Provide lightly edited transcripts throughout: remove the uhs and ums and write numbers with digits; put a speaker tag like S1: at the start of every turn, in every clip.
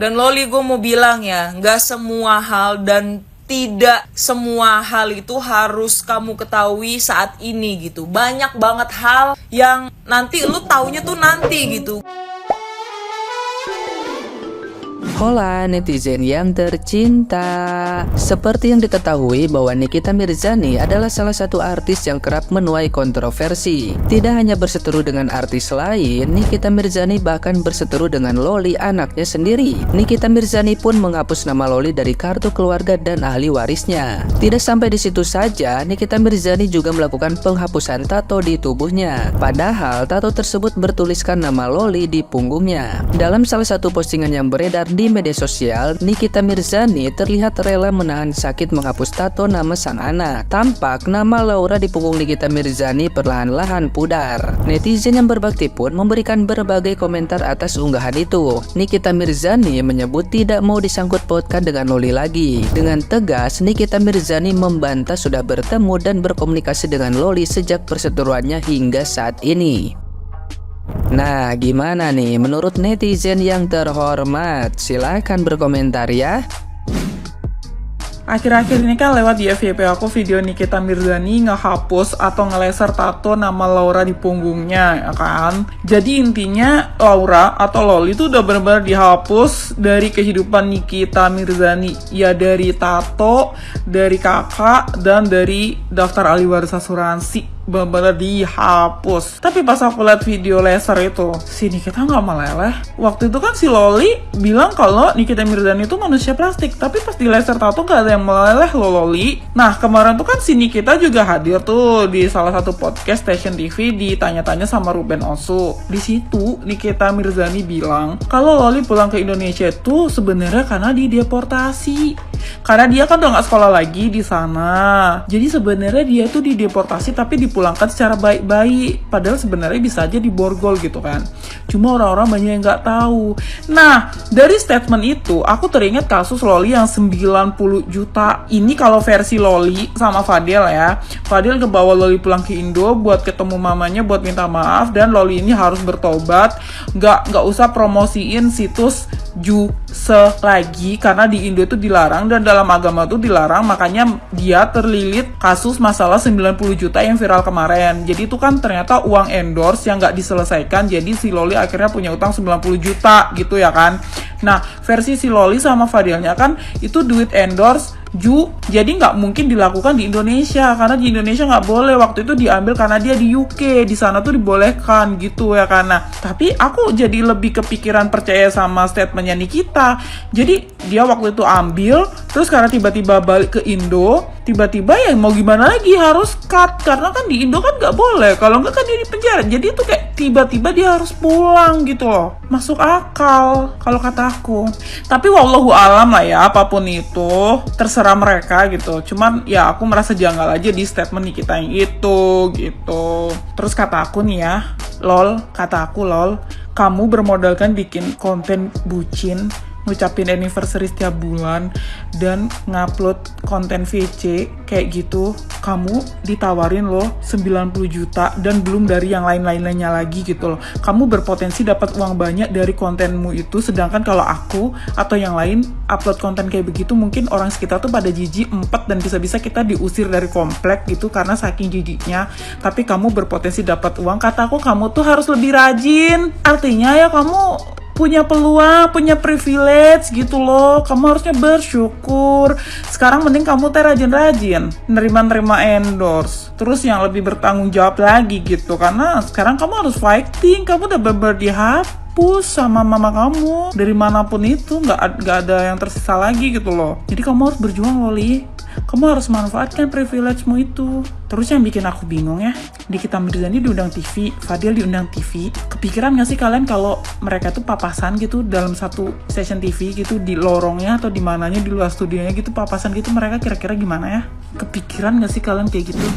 S1: Dan Loli, gue mau bilang ya, nggak semua hal dan tidak semua hal itu harus kamu ketahui saat ini gitu. Banyak banget hal yang nanti lu taunya tuh nanti gitu.
S2: Hola netizen yang tercinta. Seperti yang diketahui bahwa Nikita Mirzani adalah salah satu artis yang kerap menuai kontroversi. Tidak hanya berseteru dengan artis lain, Nikita Mirzani bahkan berseteru dengan Loli, anaknya sendiri. Nikita Mirzani pun menghapus nama Loli dari kartu keluarga dan ahli warisnya. Tidak sampai di situ saja, Nikita Mirzani juga melakukan penghapusan tato di tubuhnya. Padahal tato tersebut bertuliskan nama Loli di punggungnya. Dalam salah satu postingan yang beredar di media sosial, Nikita Mirzani terlihat rela menahan sakit menghapus tato nama sang anak. Tampak nama Laura di punggung Nikita Mirzani perlahan-lahan pudar. Netizen yang berbakti pun memberikan berbagai komentar atas unggahan itu. Nikita Mirzani menyebut tidak mau disangkut pautkan dengan Loli lagi. Dengan tegas, Nikita Mirzani membantah sudah bertemu dan berkomunikasi dengan Loli sejak perseteruannya hingga saat ini. Nah, gimana nih menurut netizen yang terhormat? Silahkan berkomentar ya.
S3: Akhir-akhir ini kan lewat di FYP aku video Nikita Mirzani ngehapus atau ngeleser tato nama Laura di punggungnya, ya kan? Jadi intinya Laura atau Loli itu udah benar-benar dihapus dari kehidupan Nikita Mirzani. Ya dari tato, dari kakak, dan dari daftar ahli waris asuransi. Benar-benar dihapus. Tapi pas aku lihat video laser itu, si Nikita nggak meleleh. Waktu itu kan si Loli bilang kalau Nikita Mirzani itu manusia plastik, tapi pas di laser tato nggak ada yang meleleh loh Loli. Nah kemarin tuh kan si Nikita juga hadir tuh di salah satu podcast Station TV ditanya-tanya sama Ruben Onsu. Di situ Nikita Mirzani bilang kalau Loli pulang ke Indonesia itu sebenarnya karena dideportasi. Karena dia kan udah nggak sekolah lagi di sana. Jadi sebenarnya dia tuh dideportasi tapi dipulangkan secara baik-baik. Padahal sebenarnya bisa aja diborgol gitu kan. Cuma orang-orang banyak yang nggak tahu. Nah, dari statement itu aku teringat kasus Loli yang 90 juta. Ini kalau versi Loli sama Fadel ya. Fadel ngebawa Loli pulang ke Indo buat ketemu mamanya buat minta maaf. Dan Loli ini harus bertobat. Nggak usah promosiin situs Juse lagi karena di Indo itu dilarang dan dalam agama itu dilarang, makanya dia terlilit kasus masalah 90 juta yang viral kemarin. Jadi itu kan ternyata uang endorse yang nggak diselesaikan, jadi si Loli akhirnya punya utang 90 juta gitu ya kan. Nah versi si Loli sama Fadilnya kan itu duit endorse jadi nggak mungkin dilakukan di Indonesia karena di Indonesia nggak boleh. Waktu itu diambil karena dia di UK, di sana tuh dibolehkan gitu ya karena. Tapi aku jadi lebih kepikiran percaya sama statementnya Nikita. Jadi dia waktu itu ambil, terus karena tiba-tiba balik ke Indo, tiba-tiba ya mau gimana lagi harus cut karena kan di Indo kan nggak boleh. Kalau nggak kan dia di penjara. Jadi itu kayak tiba-tiba dia harus pulang gitu loh. Masuk akal kalau kata aku. Tapi wallahu alam lah ya, apapun itu terserah mereka gitu. Cuman ya aku merasa janggal aja di statement Nikita yang itu gitu. Terus kata aku nih ya, kata aku kamu bermodalkan bikin konten bucin, ngucapin anniversary setiap bulan, dan ngupload konten VC kayak gitu, kamu ditawarin loh 90 juta dan belum dari yang lain-lainnya lagi gitu loh. Kamu berpotensi dapat uang banyak dari kontenmu itu, sedangkan kalau aku atau yang lain upload konten kayak begitu mungkin orang sekitar tuh pada jijik, empet, dan bisa-bisa kita diusir dari komplek gitu karena saking jijiknya. Tapi kamu berpotensi dapat uang. Kataku kamu tuh harus lebih rajin. Artinya ya kamu punya peluang, punya privilege gitu loh. Kamu harusnya bersyukur. Sekarang mending kamu rajin-rajin nerima endorse. Terus yang lebih bertanggung jawab lagi gitu. Karena sekarang kamu harus fighting. Kamu udah bener-bener dihapus sama mama kamu. Dari manapun itu nggak ada yang tersisa lagi gitu loh. Jadi kamu harus berjuang Loli. Kamu harus manfaatkan privilege-mu itu. Terus yang bikin aku bingung ya, Nikita Mirzani diundang TV, Fadil diundang TV. Kepikiran gak sih kalian kalau mereka tuh papasan gitu dalam satu stasiun TV gitu, di lorongnya atau di mananya, di luar studionya gitu papasan gitu, mereka kira-kira gimana ya? Kepikiran gak sih kalian kayak gitu?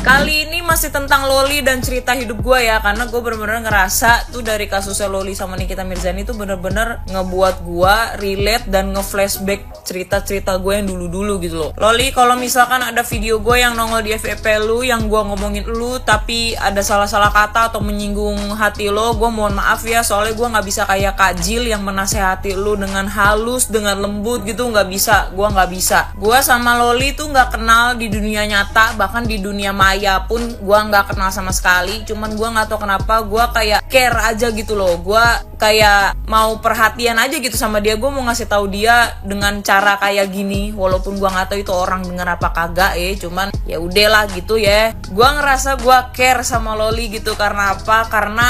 S1: Kali ini masih tentang Loli dan cerita hidup gue ya, karena gue bener-bener ngerasa tuh dari kasusnya Loli sama Nikita Mirzani tuh bener-bener ngebuat gue relate dan nge-flashback cerita-cerita gue yang dulu-dulu gitu loh. Loli, kalau misalkan ada video gue yang nongol di FYP lu yang gue ngomongin lu tapi ada salah-salah kata atau menyinggung hati lo, gue mohon maaf ya, soalnya gue nggak bisa kayak Kak Jill yang menasehati lu dengan halus, dengan lembut gitu, nggak bisa. Gue nggak bisa. Gue sama Loli tuh nggak kenal di dunia nyata, bahkan di dunia maya pun gue nggak kenal sama sekali. Cuman gue nggak tahu kenapa gue kayak care aja gitu loh. Gue kayak mau perhatian aja gitu sama dia. Gue mau ngasih tahu dia dengan cara kayak gini, walaupun gue nggak tahu itu orang denger apa kagak cuman ya udahlah gitu ya. Gue ngerasa gue care sama Loli gitu. Karena apa? Karena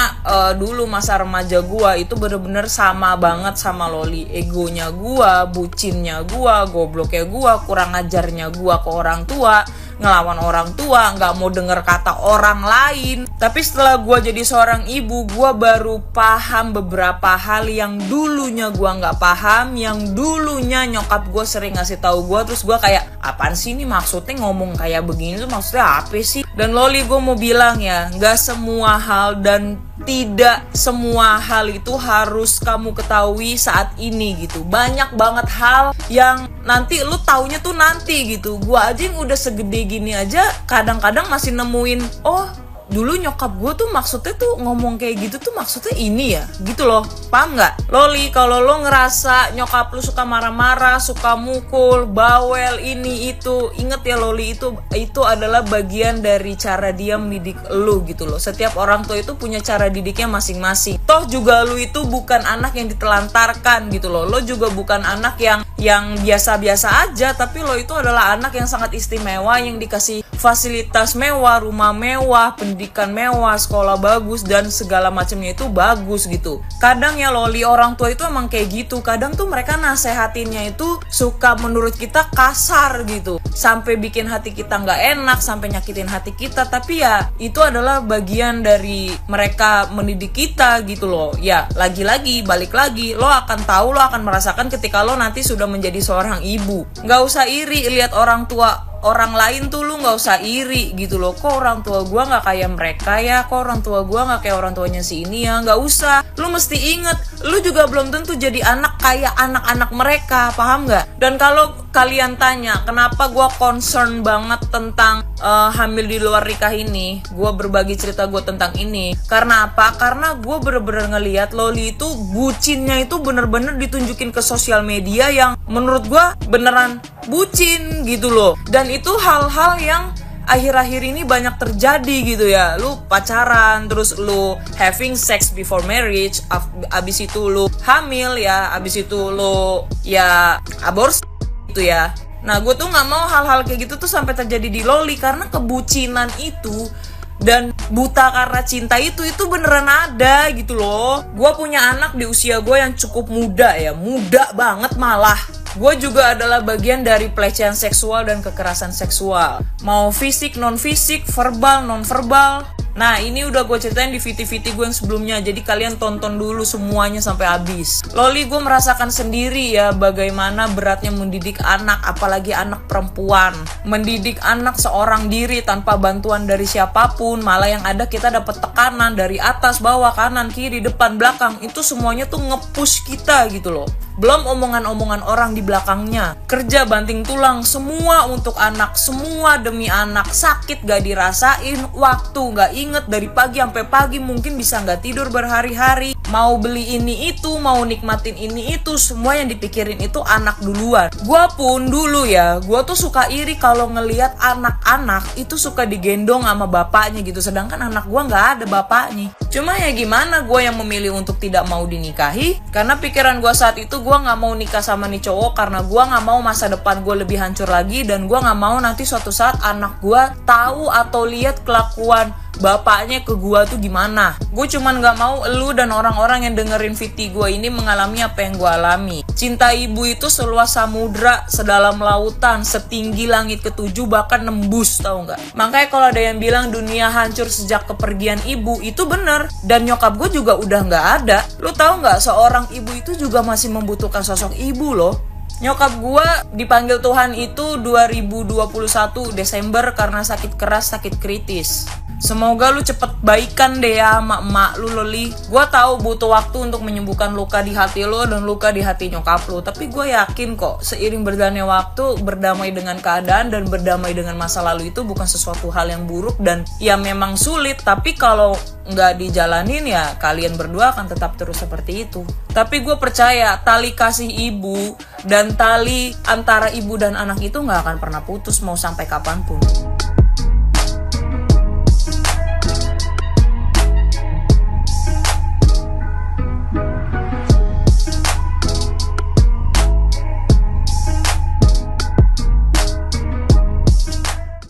S1: dulu masa remaja gue itu bener-bener sama banget sama Loli. Egonya gue, bucinnya gue, gobloknya gue, kurang ajarnya gue ke orang tua, ngelawan orang tua, nggak mau denger kata orang lain. Tapi setelah gue jadi seorang ibu, gue baru paham beberapa hal yang dulunya gue nggak paham, yang dulunya nyokap gue sering ngasih tahu gue. Terus gue kayak, apaan sih ini maksudnya ngomong kayak begini tuh maksudnya apa sih? Dan Loli, gue mau bilang ya, nggak semua hal dan tidak semua hal itu harus kamu ketahui saat ini gitu. Banyak banget hal yang nanti lu taunya tuh nanti gitu. Gua aja yang udah segede gini aja kadang-kadang masih nemuin, oh dulu nyokap gue tuh maksudnya tuh ngomong kayak gitu tuh maksudnya ini ya gitu loh. Paham nggak? Loli, kalau lo ngerasa nyokap lu suka marah-marah, suka mukul, bawel, ini itu, inget ya Loli, itu adalah bagian dari cara dia mendidik lu gitu loh. Setiap orang tua itu punya cara didiknya masing-masing. Toh juga lu itu bukan anak yang ditelantarkan gitu loh. Lo juga bukan anak yang biasa-biasa aja, tapi lo itu adalah anak yang sangat istimewa, yang dikasih fasilitas mewah, rumah mewah, pendidikan mewah, sekolah bagus, dan segala macamnya itu bagus gitu. Kadang ya Loli, orang tua itu emang kayak gitu. Kadang tuh mereka nasehatinnya itu suka menurut kita kasar gitu, sampai bikin hati kita nggak enak, sampai nyakitin hati kita. Tapi ya itu adalah bagian dari mereka mendidik kita gitu loh. Ya lagi-lagi balik lagi, lo akan tahu, lo akan merasakan ketika lo nanti sudah menjadi seorang ibu. Nggak usah iri lihat orang tua orang lain tuh, lu nggak usah iri gitu loh. Kok orang tua gue nggak kayak mereka ya, kok orang tua gue nggak kayak orang tuanya si ini ya. Nggak usah, lu mesti inget, lu juga belum tentu jadi anak kayak anak-anak mereka, paham nggak? Dan kalau kalian tanya kenapa gue concern banget tentang hamil di luar nikah ini, gue berbagi cerita gue tentang ini, karena apa? Karena gue bener-bener ngeliat Loli itu bucinnya itu bener-bener ditunjukin ke sosial media yang menurut gue beneran bucin gitu loh. Dan itu hal-hal yang akhir-akhir ini banyak terjadi gitu ya. Lu pacaran, terus lu having sex before marriage, abis itu lu hamil ya, abis itu lu ya aborsi gitu ya. Nah gue tuh gak mau hal-hal kayak gitu tuh sampai terjadi di Loli, karena kebucinan itu dan buta karena cinta itu beneran ada gitu loh. Gue punya anak di usia gue yang cukup muda ya, muda banget malah. Gue juga adalah bagian dari pelecehan seksual dan kekerasan seksual, mau fisik, non fisik, verbal, non verbal. Nah ini udah gue ceritain di VT-VT gue yang sebelumnya, jadi kalian tonton dulu semuanya sampai habis. Loli, gue merasakan sendiri ya bagaimana beratnya mendidik anak, apalagi anak perempuan. Mendidik anak seorang diri tanpa bantuan dari siapapun, malah yang ada kita dapat tekanan dari atas, bawah, kanan, kiri, depan, belakang. Itu semuanya tuh nge-push kita gitu loh. Belum omongan-omongan orang di belakangnya, kerja banting tulang, semua untuk anak, semua demi anak. Sakit gak dirasain, waktu gak inget, dari pagi sampai pagi mungkin bisa gak tidur berhari-hari, mau beli ini itu, mau nikmatin ini itu, semua yang dipikirin itu anak duluan. Gua pun dulu ya, gua tuh suka iri kalau ngelihat anak-anak itu suka digendong sama bapaknya gitu, sedangkan anak gua gak ada bapaknya. Cuma ya gimana, gue yang memilih untuk tidak mau dinikahi, karena pikiran gue saat itu gue gak mau nikah sama nih cowok, karena gue gak mau masa depan gue lebih hancur lagi, dan gue gak mau nanti suatu saat anak gue tahu atau lihat kelakuan bapaknya ke gue tuh gimana. Gue cuman gak mau elu dan orang-orang yang dengerin VT gue ini mengalami apa yang gue alami. Cinta ibu itu seluas samudra, sedalam lautan, setinggi langit ketujuh, bahkan nembus, tau gak? Makanya kalau ada yang bilang dunia hancur sejak kepergian ibu, itu bener. Dan nyokap gue juga udah gak ada. Lu tau gak, seorang ibu itu juga masih membutuhkan sosok ibu loh. Nyokap gue dipanggil Tuhan itu 2021 Desember karena sakit keras, sakit kritis. Semoga lu cepet baikan deh ya sama emak lu, Loli. Gue tahu butuh waktu untuk menyembuhkan luka di hati lo dan luka di hati nyokap lu. Tapi gue yakin kok seiring berjalannya waktu, berdamai dengan keadaan dan berdamai dengan masa lalu itu bukan sesuatu hal yang buruk dan ya memang sulit. Tapi kalau nggak dijalanin ya kalian berdua akan tetap terus seperti itu. Tapi gue percaya tali kasih ibu dan tali antara ibu dan anak itu nggak akan pernah putus mau sampai kapanpun.